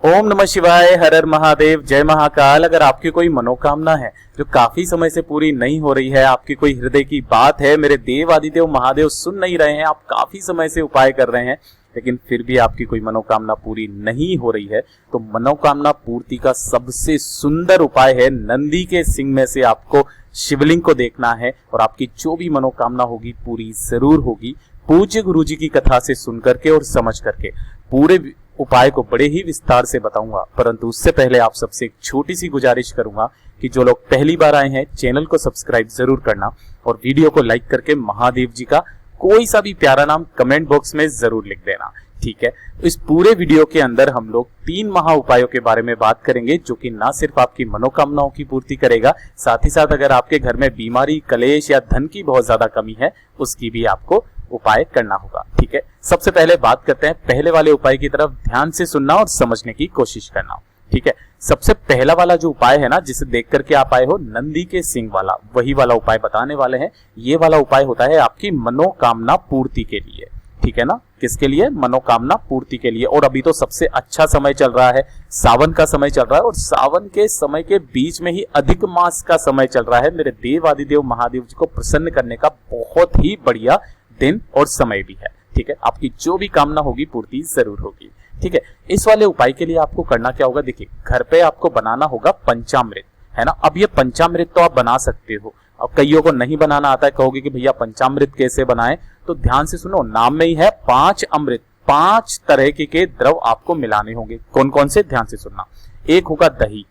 ओम नमः शिवाय, हर हर महादेव, जय महाकाल। अगर आपकी कोई मनोकामना है जो काफी समय से पूरी नहीं हो रही है, आपकी कोई हृदय की बात है, मेरे देव आदिदेव महादेव सुन नहीं रहे हैं, आप काफी समय से उपाय कर रहे हैं लेकिन फिर भी आपकी कोई मनोकामना पूरी नहीं हो रही है, तो मनोकामना पूर्ति का सबसे सुंदर उपाय है नंदी के सिंग में से आपको शिवलिंग को देखना है और आपकी जो भी मनोकामना होगी पूरी जरूर होगी। पूज्य गुरु जी की कथा से सुन करके और समझ करके पूरे उपाय को बड़े ही विस्तार से बताऊंगा, परंतु उससे पहले आप सबसे एक छोटी सी गुजारिश करूंगा कि जो लोग पहली बार आए हैं चैनल को सब्सक्राइब जरूर करना और वीडियो को लाइक करके महादेव जी का कोई सा भी प्यारा नाम कमेंट बॉक्स में जरूर लिख देना, ठीक है। इस पूरे वीडियो के अंदर हम लोग 3 महा उपायों के बारे में बात करेंगे जो कि ना सिर्फ आपकी मनोकामनाओं की पूर्ति करेगा, साथ ही साथ अगर आपके घर में बीमारी, कलेश या धन की बहुत ज्यादा कमी है उसकी भी आपको उपाय करना होगा, ठीक है। सबसे पहले बात करते हैं पहले वाले उपाय की तरफ, ध्यान से सुनना और समझने की कोशिश करना, ठीक है। सबसे पहला वाला जो उपाय है ना, जिसे देख करके आप आए हो नंदी के सिंग वाला, वही वाला उपाय बताने वाले हैं। ये वाला उपाय होता है आपकी मनोकामना पूर्ति के लिए, ठीक है ना। किसके लिए? मनोकामना पूर्ति के लिए। और अभी तो सबसे अच्छा समय चल रहा है, सावन का समय चल रहा है और सावन के समय के बीच में ही अधिक मास का समय चल रहा है। मेरे देव आदिदेव महादेव जी को प्रसन्न करने का बहुत ही बढ़िया दिन और समय भी है, ठीक है। आपकी जो भी कामना होगी पूर्ति जरूर होगी, ठीक है। इस वाले उपाय के लिए आपको करना क्या होगा, देखिए घर पे आपको बनाना होगा पंचामृत, है ना। अब ये पंचामृत तो आप बना सकते हो, अब कईयों को नहीं बनाना आता है, कहोगे कि भैया पंचामृत कैसे बनाएं, तो ध्यान से सुनो, नाम में ही है 5 अमृत, 5 तरह के द्रव आपको मिलाने होंगे। कौन कौन से? ध्यान से सुनना। एक होगा दही,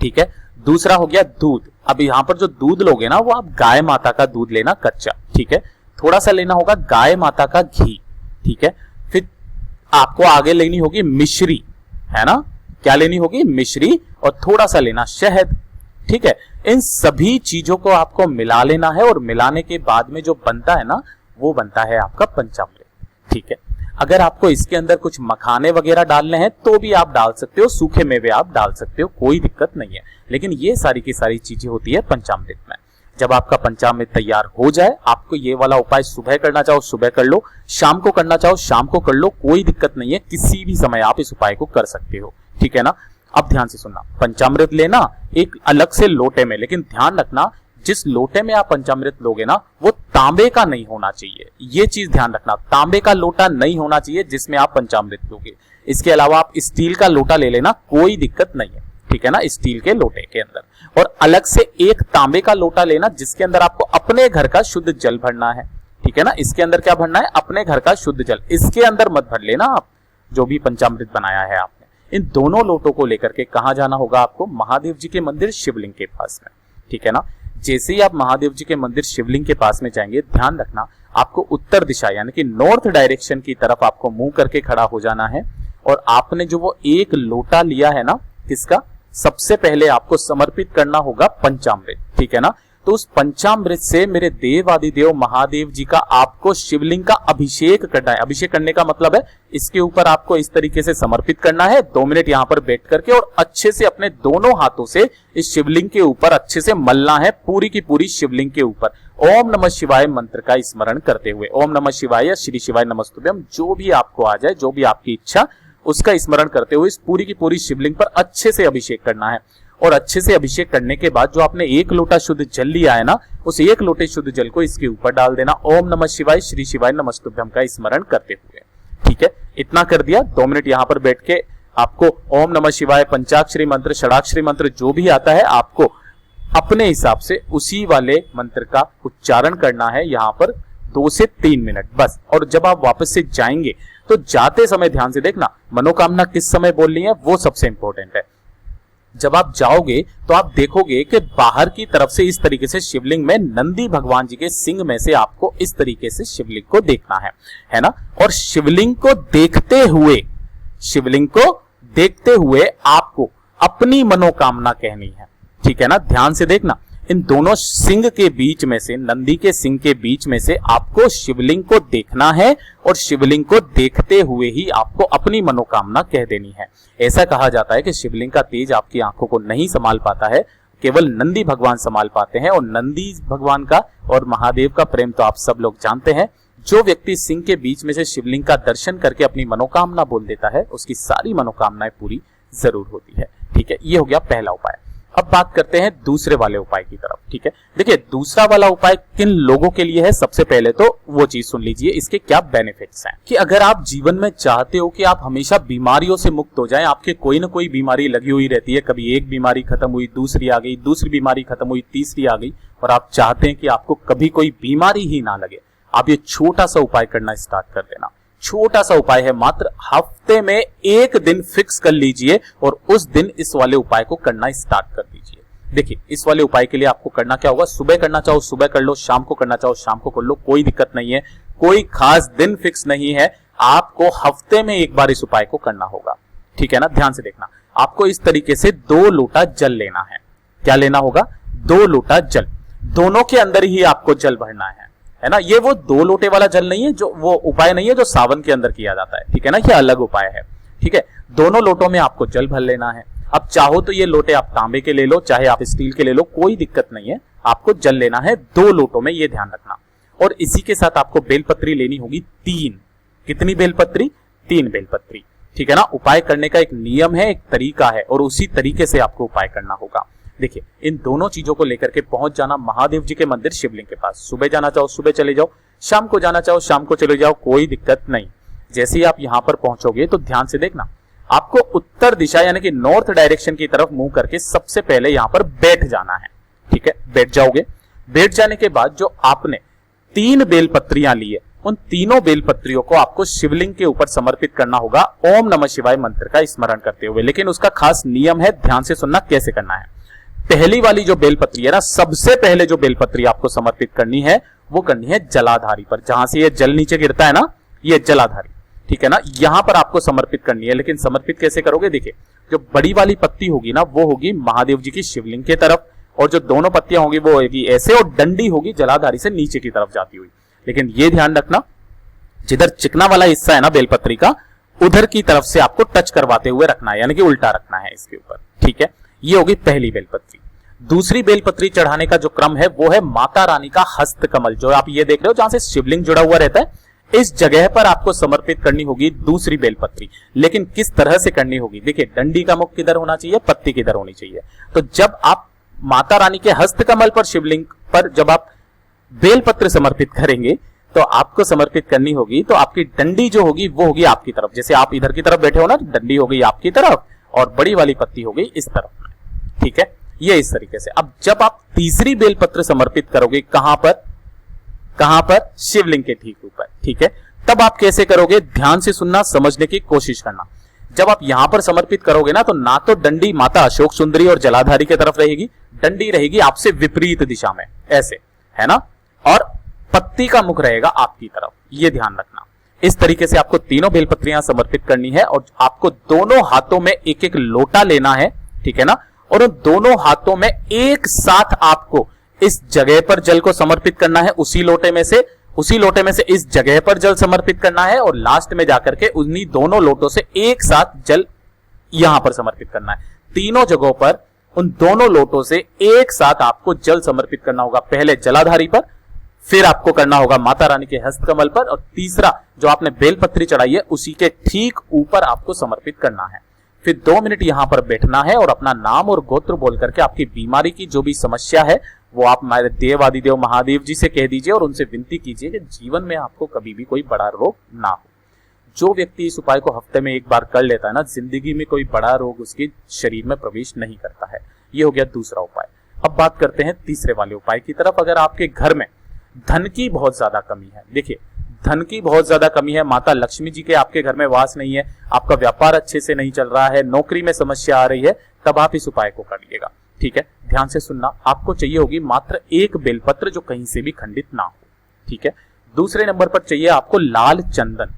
ठीक है। दूसरा हो गया दूध। अब यहाँ पर जो दूध लोगे ना वो आप गाय माता का दूध लेना कच्चा, ठीक है। थोड़ा सा लेना होगा गाय माता का घी, ठीक है। फिर आपको आगे लेनी होगी मिश्री, है ना। क्या लेनी होगी? मिश्री। और थोड़ा सा लेना शहद, ठीक है। इन सभी चीजों को आपको मिला लेना है और मिलाने के बाद में जो बनता है ना वो बनता है आपका पंचामृत, ठीक है। अगर आपको इसके अंदर कुछ मखाने वगैरह डालने हैं तो भी आप डाल सकते हो, सूखे मेवे आप डाल सकते हो, कोई दिक्कत नहीं है। लेकिन ये सारी की सारी चीजें होती है पंचामृत में। जब आपका पंचामृत तैयार हो जाए, आपको ये वाला उपाय सुबह करना चाहो सुबह कर लो, शाम को करना चाहो शाम को कर लो, कोई दिक्कत नहीं है, किसी भी समय आप इस उपाय को कर सकते हो, ठीक है ना। अब ध्यान से सुनना, पंचामृत लेना एक अलग से लोटे में, लेकिन ध्यान रखना जिस लोटे में आप पंचामृत लोगे ना वो तांबे का नहीं होना चाहिए, ये चीज ध्यान रखना। तांबे का लोटा नहीं होना चाहिए जिसमें आप पंचामृत लोगे। इसके अलावा आप स्टील का लोटा ले लेना, कोई दिक्कत नहीं है, ठीक है ना, स्टील के लोटे के अंदर। और अलग से एक तांबे का लोटा लेना जिसके अंदर आपको अपने घर का शुद्ध जल भरना है, ठीक है ना। इसके अंदर क्या भरना है? अपने घर का शुद्ध जल। इसके अंदर मत भर लेना आप जो भी पंचामृत बनाया है आपने। इन दोनों लोटों को लेकर के कहां जाना होगा आपको? महादेव जी के मंदिर शिवलिंग के पास में, ठीक है ना। जैसे ही आप महादेव जी के मंदिर शिवलिंग के पास में जाएंगे, ध्यान रखना आपको उत्तर दिशा यानी कि नॉर्थ डायरेक्शन की तरफ आपको मुंह करके खड़ा हो जाना है। और आपने जो वो एक लोटा लिया है ना, किसका? सबसे पहले आपको समर्पित करना होगा पंचामृत, ठीक है ना। तो उस पंचामृत से मेरे देव आदिदेव महादेव जी का आपको शिवलिंग का अभिषेक करना है। अभिषेक करने का मतलब है इसके ऊपर आपको इस तरीके से समर्पित करना है, 2 मिनट यहां पर बैठ करके, और अच्छे से अपने दोनों हाथों से इस शिवलिंग के ऊपर अच्छे से मलना है, पूरी की पूरी शिवलिंग के ऊपर ओम नमः शिवाय मंत्र का स्मरण करते हुए। ओम नमः शिवाय या श्री शिवाय नमस्तुभ्यम, जो भी आपको आ जाए, जो भी आपकी इच्छा, उसका स्मरण करते हुए इस पूरी की पूरी शिवलिंग पर अच्छे से अभिषेक करना है। और अच्छे से अभिषेक करने के बाद जो आपने एक लोटा शुद्ध जल लिया है ना, उस एक लोटे शुद्ध जल को इसके ऊपर डाल देना, ओम नमः शिवाय श्री शिवाय नमस्तुभ्यम का स्मरण करते हुए, ठीक है। इतना कर दिया, 2 मिनट यहां पर बैठ के आपको ओम नमः शिवाय पंचाक्षरी मंत्र, षडाक्षरी मंत्र जो भी आता है आपको अपने हिसाब से उसी वाले मंत्र का उच्चारण करना है यहां पर 2 से 3 मिनट बस। और जब आप वापस से जाएंगे तो जाते समय ध्यान से देखना, मनोकामना किस समय बोलनी है वो सबसे इंपॉर्टेंट है। जब आप जाओगे तो आप देखोगे कि बाहर की तरफ से इस तरीके से शिवलिंग में नंदी भगवान जी के सिंग में से आपको इस तरीके से शिवलिंग को देखना है ना। और शिवलिंग को देखते हुए आपको अपनी मनोकामना कहनी है, ठीक है ना। ध्यान से देखना, इन दोनों सिंग के बीच में से, नंदी के सिंग के बीच में से आपको शिवलिंग को देखना है और शिवलिंग को देखते हुए ही आपको अपनी मनोकामना कह देनी है। ऐसा कहा जाता है कि शिवलिंग का तेज आपकी आंखों को नहीं संभाल पाता है, केवल नंदी भगवान संभाल पाते हैं। और नंदी भगवान का और महादेव का प्रेम तो आप सब लोग जानते हैं। जो व्यक्ति सिंह के बीच में से शिवलिंग का दर्शन करके अपनी मनोकामना बोल देता है, उसकी सारी मनोकामनाएं पूरी जरूर होती है। ठीक है, ये हो गया पहला उपाय। अब बात करते हैं दूसरे वाले उपाय की तरफ। ठीक है, देखिए दूसरा वाला उपाय किन लोगों के लिए है, सबसे पहले तो वो चीज सुन लीजिए, इसके क्या बेनिफिट्स हैं। कि अगर आप जीवन में चाहते हो कि आप हमेशा बीमारियों से मुक्त हो जाएं, आपके कोई ना कोई बीमारी लगी हुई रहती है, कभी एक बीमारी खत्म हुई, दूसरी आ गई, दूसरी बीमारी खत्म हुई, तीसरी आ गई, और आप चाहते हैं कि आपको कभी कोई बीमारी ही ना लगे, आप ये छोटा सा उपाय करना स्टार्ट कर देना। छोटा सा उपाय है, मात्र हफ्ते में एक दिन फिक्स कर लीजिए और उस दिन इस वाले उपाय को करना स्टार्ट कर दीजिए। देखिए इस वाले उपाय के लिए आपको करना क्या होगा, सुबह करना चाहो सुबह कर लो, शाम को करना चाहो शाम को कर लो, कोई दिक्कत नहीं है, कोई खास दिन फिक्स नहीं है, आपको हफ्ते में एक बार इस उपाय को करना होगा। ठीक है ना, ध्यान से देखना, आपको इस तरीके से 2 लोटा जल लेना है। क्या लेना होगा, 2 लोटा जल, दोनों के अंदर ही आपको जल भरना है ना। ये वो 2 लोटे वाला जल नहीं है, जो वो उपाय नहीं है जो सावन के अंदर किया जाता है। ठीक है ना, ये अलग उपाय है। ठीक है, दोनों लोटों में आपको जल भर लेना है। अब चाहो तो ये लोटे आप तांबे के ले लो, चाहे आप स्टील के ले लो, कोई दिक्कत नहीं है, आपको जल लेना है 2 लोटों में, ये ध्यान रखना। और इसी के साथ आपको बेलपत्री लेनी होगी 3। कितनी बेलपत्री, 3 बेलपत्री। ठीक है ना, उपाय करने का एक नियम है, एक तरीका है, और उसी तरीके से आपको उपाय करना होगा। देखिए इन दोनों चीजों को लेकर के पहुंच जाना महादेव जी के मंदिर शिवलिंग के पास। सुबह जाना चाहो सुबह चले जाओ, शाम को जाना चाहो शाम को चले जाओ, कोई दिक्कत नहीं। जैसे ही आप यहां पर पहुंचोगे तो ध्यान से देखना, आपको उत्तर दिशा यानी कि नॉर्थ डायरेक्शन की तरफ मुंह करके सबसे पहले यहां पर बैठ जाना है। ठीक है, बैठ जाओगे। बैठ जाने के बाद जो आपने 3 बेलपत्रियां ली है, उन तीनों बेलपत्रियों को आपको शिवलिंग के ऊपर समर्पित करना होगा ओम नमः शिवाय मंत्र का स्मरण करते हुए। लेकिन उसका खास नियम है, ध्यान से सुनना कैसे करना है। पहली वाली जो बेलपत्री है ना, सबसे पहले जो बेलपत्री आपको समर्पित करनी है वो करनी है जलाधारी पर, जहां से ये जल नीचे गिरता है ना, ये जलाधारी। ठीक है ना, यहां पर आपको समर्पित करनी है। लेकिन समर्पित कैसे करोगे, देखिए जो बड़ी वाली पत्ती होगी ना, वो होगी महादेव जी की शिवलिंग की तरफ, और जो दोनों पत्तियां होगी वो होगी ऐसे, और डंडी होगी जलाधारी से नीचे की तरफ जाती हुई। लेकिन ये ध्यान रखना, जिधर चिकना वाला हिस्सा है ना बेलपत्री का, उधर की तरफ से आपको टच करवाते हुए रखना है, यानी कि उल्टा रखना है इसके ऊपर। ठीक है, ये होगी पहली बेलपत्री। दूसरी बेलपत्री चढ़ाने का जो क्रम है वो है माता रानी का हस्त कमल, जो आप ये देख रहे हो जहां से शिवलिंग जुड़ा हुआ रहता है, इस जगह पर आपको समर्पित करनी होगी दूसरी बेलपत्री। लेकिन किस तरह से करनी होगी, देखिए डंडी का मुख किधर होना चाहिए, पत्ती किधर होनी चाहिए। तो जब आप माता रानी के हस्त कमल पर शिवलिंग पर जब आप बेलपत्र समर्पित करेंगे तो आपको समर्पित करनी होगी, तो आपकी डंडी जो होगी वो होगी आपकी तरफ, जैसे आप इधर की तरफ बैठे हो ना, डंडी हो गई आपकी तरफ और बड़ी वाली पत्ती हो गई इस तरफ में। ठीक है, ये इस तरीके से। अब जब आप तीसरी बेलपत्र समर्पित करोगे, कहां पर, शिवलिंग के ठीक ऊपर। ठीक है, तब आप कैसे करोगे, ध्यान से सुनना, समझने की कोशिश करना। जब आप यहां पर समर्पित करोगे ना, तो ना तो डंडी माता अशोक सुंदरी और जलाधारी की तरफ रहेगी, डंडी रहेगी आपसे विपरीत दिशा में, ऐसे, है ना, और पत्ती का मुख रहेगा आपकी तरफ, ये ध्यान रखना। इस तरीके से आपको तीनों बेलपत्रियां समर्पित करनी है, और आपको दोनों हाथों में एक एक लोटा लेना है। ठीक है ना, और उन दोनों हाथों में एक साथ आपको इस जगह पर जल को समर्पित करना है, उसी लोटे में से इस जगह पर जल समर्पित करना है, और लास्ट में जाकर के उन्हीं दोनों लोटों से एक साथ जल यहां पर समर्पित करना है। तीनों जगहों पर उन दोनों लोटों से एक साथ आपको जल समर्पित करना होगा। पहले जलाधारी पर, फिर आपको करना होगा माता रानी के हस्तकमल पर, और तीसरा जो आपने बेलपत्री चढ़ाई है उसी के ठीक ऊपर आपको समर्पित करना है। फिर 2 मिनट यहां पर बैठना है और अपना नाम और गोत्र बोल करके आपकी बीमारी की जो भी समस्या है वो आप हमारे देव आदिदेव महादेव जी से कह दीजिए, और उनसे विनती कीजिए कि जीवन में आपको कभी भी कोई बड़ा रोग ना हो। जो व्यक्ति इस उपाय को हफ्ते में एक बार कर लेता है ना, जिंदगी में कोई बड़ा रोग उसके शरीर में प्रवेश नहीं करता है। ये हो गया दूसरा उपाय। अब बात करते हैं तीसरे वाले उपाय की तरफ। अगर आपके घर में धन की बहुत ज्यादा कमी है, देखिए धन की बहुत ज्यादा कमी है, माता लक्ष्मी जी के आपके घर में वास नहीं है, आपका व्यापार अच्छे से नहीं चल रहा है, नौकरी में समस्या आ रही है, तब आप इस उपाय को करिएगा। ठीक है, ध्यान से सुनना, आपको चाहिए होगी मात्र एक बेलपत्र जो कहीं से भी खंडित ना हो। ठीक है, दूसरे नंबर पर चाहिए आपको लाल चंदन।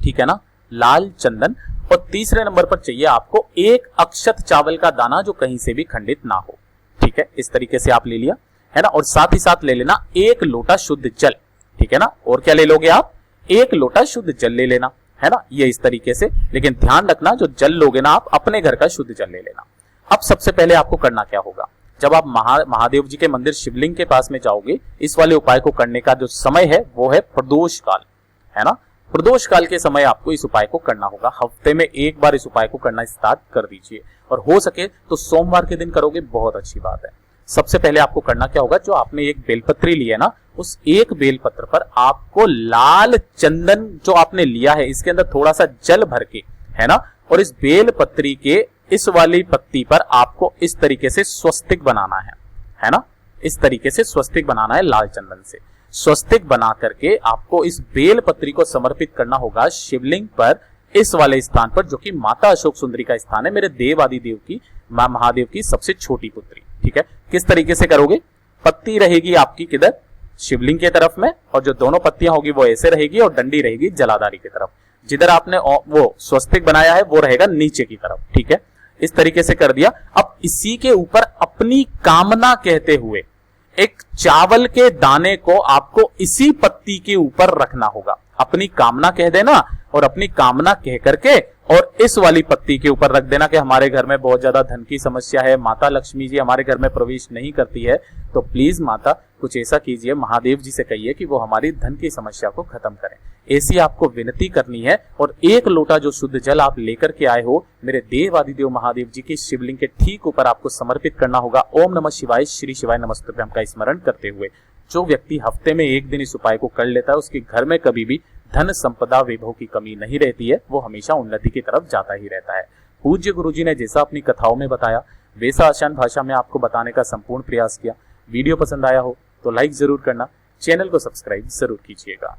ठीक है ना, लाल चंदन। और तीसरे नंबर पर चाहिए आपको एक अक्षत चावल का दाना जो कहीं से भी खंडित ना हो। ठीक है, इस तरीके से आप ले लिया है ना, और साथ ही साथ ले लेना 1 लोटा शुद्ध जल। ठीक है ना, और क्या ले लोगे आप, 1 लोटा शुद्ध जल ले लेना, है ना, ये इस तरीके से। लेकिन ध्यान रखना, जो जल लोगे ना आप, अपने घर का शुद्ध जल ले लेना। अब सबसे पहले आपको करना क्या होगा, जब आप महादेव जी के मंदिर शिवलिंग के पास में जाओगे, इस वाले उपाय को करने का जो समय है वो है प्रदोष काल, है ना। प्रदोष काल के समय आपको इस उपाय को करना होगा। हफ्ते में एक बार इस उपाय को करना स्टार्ट कर दीजिए, और हो सके तो सोमवार के दिन करोगे, बहुत अच्छी बात है। सबसे पहले आपको करना क्या होगा, जो आपने एक बेलपत्री ली है ना, उस एक बेलपत्र पर आपको लाल चंदन जो आपने लिया है, इसके अंदर थोड़ा सा जल भर के, है ना, और इस बेलपत्री के इस वाली पत्ती पर आपको इस तरीके से स्वस्तिक बनाना है ना। इस तरीके से स्वस्तिक बनाना है लाल चंदन से। स्वस्तिक बना करके आपको इस बेलपत्री को समर्पित करना होगा शिवलिंग पर, इस वाले स्थान पर, जो कि माता अशोक सुंदरी का स्थान है, मेरे देवादिदेव की, मां महादेव की सबसे छोटी पुत्री। ठीक है, किस तरीके से करोगे, पत्ती रहेगी आपकी किधर, शिवलिंग के तरफ में, और जो दोनों पत्तियां होगी वो ऐसे रहेगी, और डंडी रहेगी जलाधारी की तरफ। जिधर आपने वो स्वस्तिक बनाया है वो रहेगा नीचे की तरफ। ठीक है, इस तरीके से कर दिया। अब इसी के ऊपर अपनी कामना कहते हुए एक चावल के दाने को आपको इसी पत्ती के ऊपर रखना होगा। अपनी कामना कह देना, और अपनी कामना कह करके और इस वाली पत्ती के ऊपर रख देना कि हमारे घर में बहुत ज्यादा धन की समस्या है, माता लक्ष्मी जी हमारे घर में प्रवेश नहीं करती है, तो प्लीज माता कुछ ऐसा कीजिए, महादेव जी से कहिए कि वो हमारी धन की समस्या को खत्म करें। ऐसी आपको विनती करनी है, और एक लोटा जो शुद्ध जल आप लेकर के आए हो, मेरे देवादिदेव महादेव जी की शिवलिंग के ठीक ऊपर आपको समर्पित करना होगा। ओम नमः शिवाय, श्री शिवाय नमस्तुभ्यम का स्मरण करते हुए। जो व्यक्ति हफ्ते में एक दिन इस उपाय को कर लेता है, उसके घर में कभी भी धन संपदा वैभव की कमी नहीं रहती है, वो हमेशा उन्नति की तरफ जाता ही रहता है। पूज्य गुरुजी ने जैसा अपनी कथाओं में बताया, वैसा आसान भाषा में आपको बताने का संपूर्ण प्रयास किया। वीडियो पसंद आया हो तो लाइक जरूर करना, चैनल को सब्सक्राइब जरूर कीजिएगा।